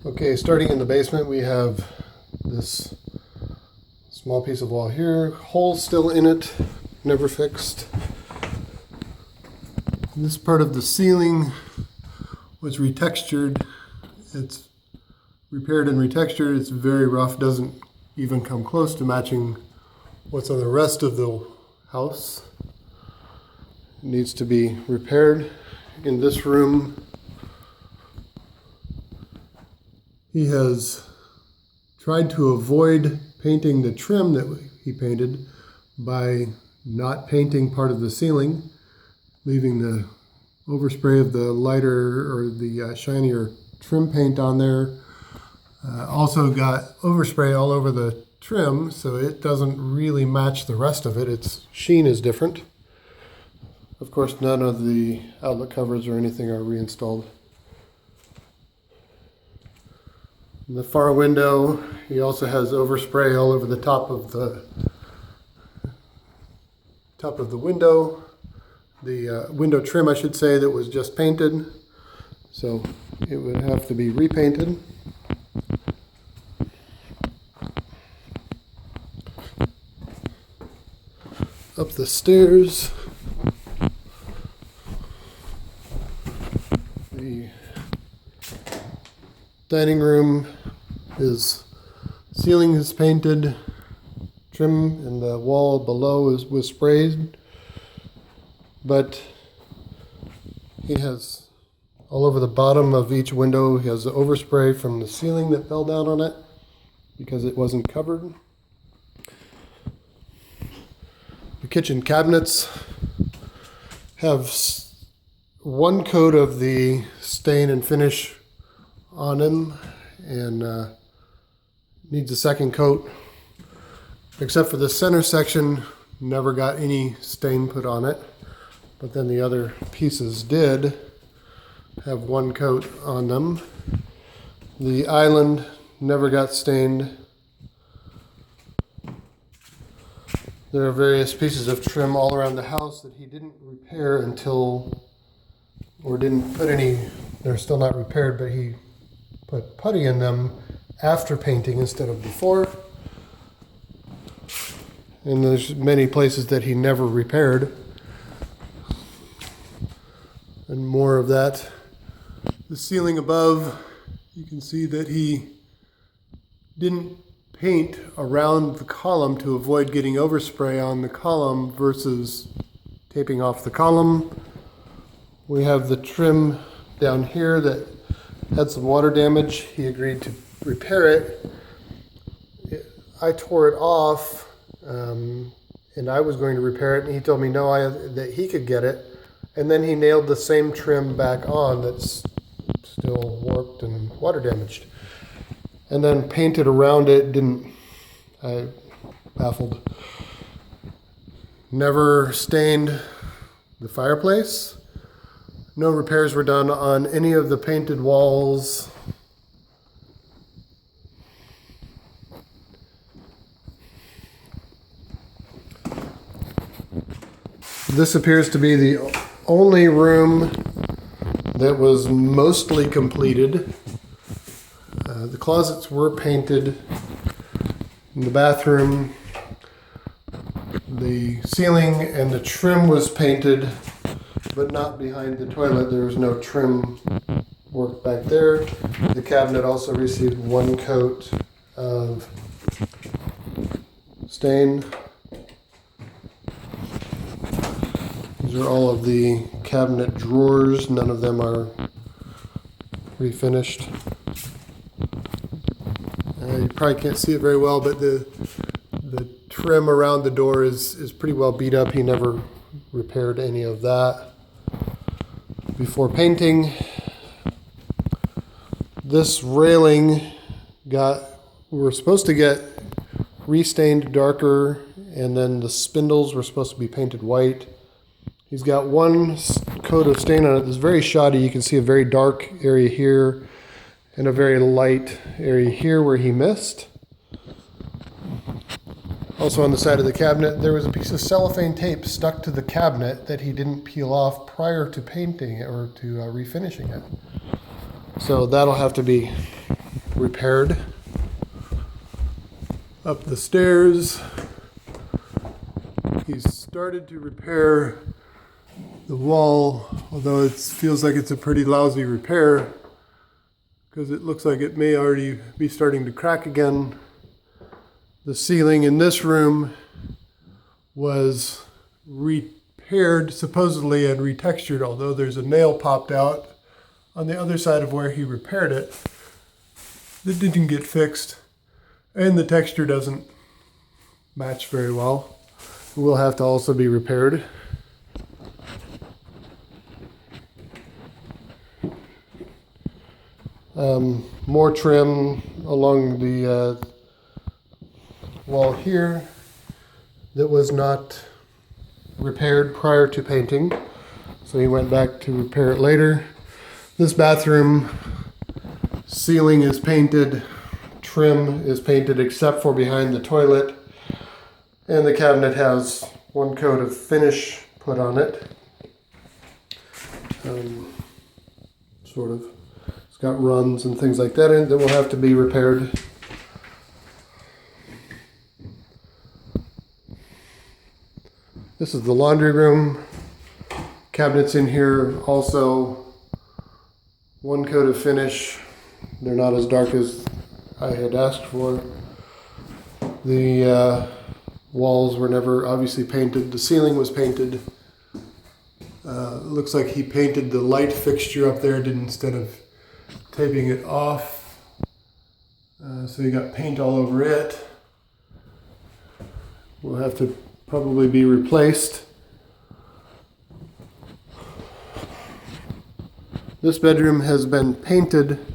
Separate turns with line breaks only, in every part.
Okay, starting in the basement, we have this small piece of wall here, holes still in it, never fixed. This part of the ceiling was retextured. It's repaired and retextured. It's very rough, doesn't even come close to matching what's on the rest of the house. It needs to be repaired. In this room, he has tried to avoid painting the trim that he painted by not painting part of the ceiling, leaving the overspray of the lighter or the shinier trim paint on there. Also got overspray all over the trim, so it doesn't really match the rest of it. Its sheen is different. Of course, none of the outlet covers or anything are reinstalled. In the far window, he also has overspray all over the top of the window. The window trim, I should say, that was just painted. So it would have to be repainted. Up the stairs. The dining room ceiling is painted, trim and the wall below was sprayed, but he has all over the bottom of each window, he has the overspray from the ceiling that fell down on it because it wasn't covered. The kitchen cabinets have one coat of the stain and finish on them and needs a second coat, except for the center section never got any stain put on it, but then the other pieces did have one coat on them. The island never got stained. There are various pieces of trim all around the house that he didn't repair didn't put any, they're still not repaired, but he put putty in them after painting instead of before. And there's many places that he never repaired. And more of that. The ceiling above, you can see that he didn't paint around the column to avoid getting overspray on the column versus taping off the column. We have the trim down here that had some water damage. He agreed to repair it. I tore it off and I was going to repair it, and he told me that he could get it. And then he nailed the same trim back on that's still warped and water damaged. And then painted around it, baffled. Never stained the fireplace. No repairs were done on any of the painted walls. This appears to be the only room that was mostly completed. The closets were painted. In the bathroom, the ceiling and the trim was painted, but not behind the toilet. There was no trim work back there. The cabinet also received one coat of stain. These are all of the cabinet drawers. None of them are refinished. You probably can't see it very well, but the trim around the door is pretty well beat up. He never repaired any of that before painting. This railing we're supposed to get restained darker, and then the spindles were supposed to be painted white. He's got one coat of stain on it that's very shoddy. You can see a very dark area here and a very light area here where he missed. Also on the side of the cabinet, there was a piece of cellophane tape stuck to the cabinet that he didn't peel off prior to painting it or to refinishing it. So that'll have to be repaired. Up the stairs, he's started to repair the wall, although it feels like it's a pretty lousy repair because it looks like it may already be starting to crack again. The ceiling in this room was repaired supposedly and retextured, although there's a nail popped out on the other side of where he repaired it that didn't get fixed, and the texture doesn't match very well. It will have to also be repaired. More trim along the wall here that was not repaired prior to painting, so he went back to repair it later. This bathroom ceiling is painted, trim is painted except for behind the toilet, and the cabinet has one coat of finish put on it. Sort of. It's got runs and things like that in it that will have to be repaired. This is the laundry room. Cabinets in here also one coat of finish. They're not as dark as I had asked for. The walls were never obviously painted. The ceiling was painted. Looks like he painted the light fixture up there instead of taping it off. So he got paint all over it. Will have to probably be replaced. This bedroom has been painted,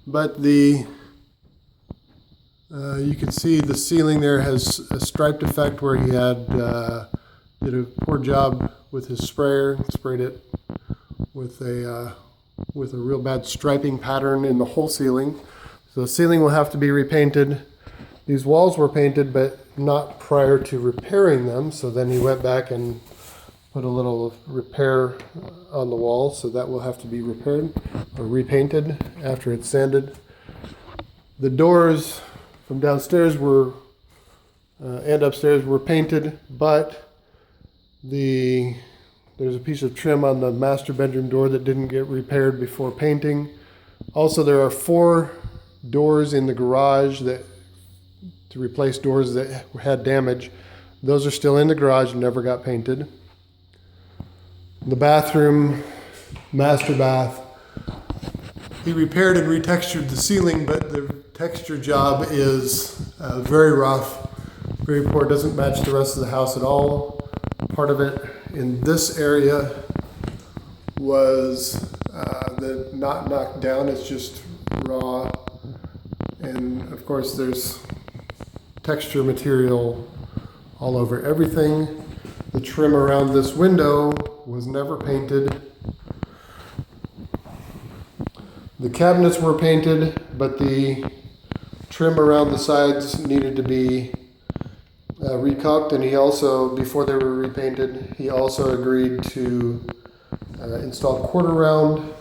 but you can see the ceiling there has a striped effect where he did a poor job with his sprayer, sprayed it with a real bad striping pattern in the whole ceiling. So the ceiling will have to be repainted. These walls were painted, but not prior to repairing them. So then he went back and put a little repair on the wall. So that will have to be repaired or repainted after it's sanded. The doors from downstairs and upstairs were painted, but there's a piece of trim on the master bedroom door that didn't get repaired before painting. Also, there are 4 doors in the garage to replace doors that had damage. Those are still in the garage and never got painted. The bathroom, master bath, he repaired and retextured the ceiling, but the texture job is very rough, very poor, doesn't match the rest of the house at all. Part of it in this area was not knocked down, it's just raw. And of course there's texture material all over everything. The trim around this window was never painted. The cabinets were painted, but the trim around the sides needed to be recaulked, and he also, before they were repainted, he also agreed to install quarter round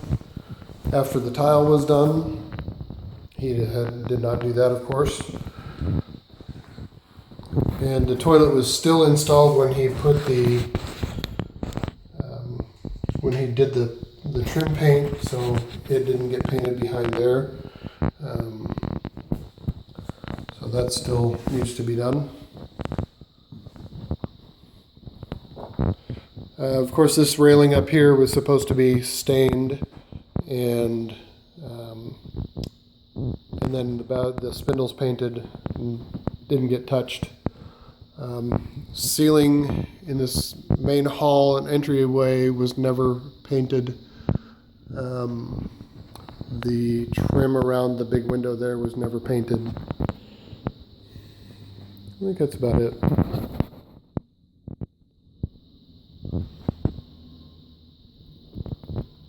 after the tile was done. He did not do that, of course. And the toilet was still installed when he put when he did the trim paint, so it didn't get painted behind there. So that still needs to be done. Of course, this railing up here was supposed to be stained, and then the spindles painted and didn't get touched. Ceiling in this main hall and entryway was never painted. The trim around the big window there was never painted. I think that's about it.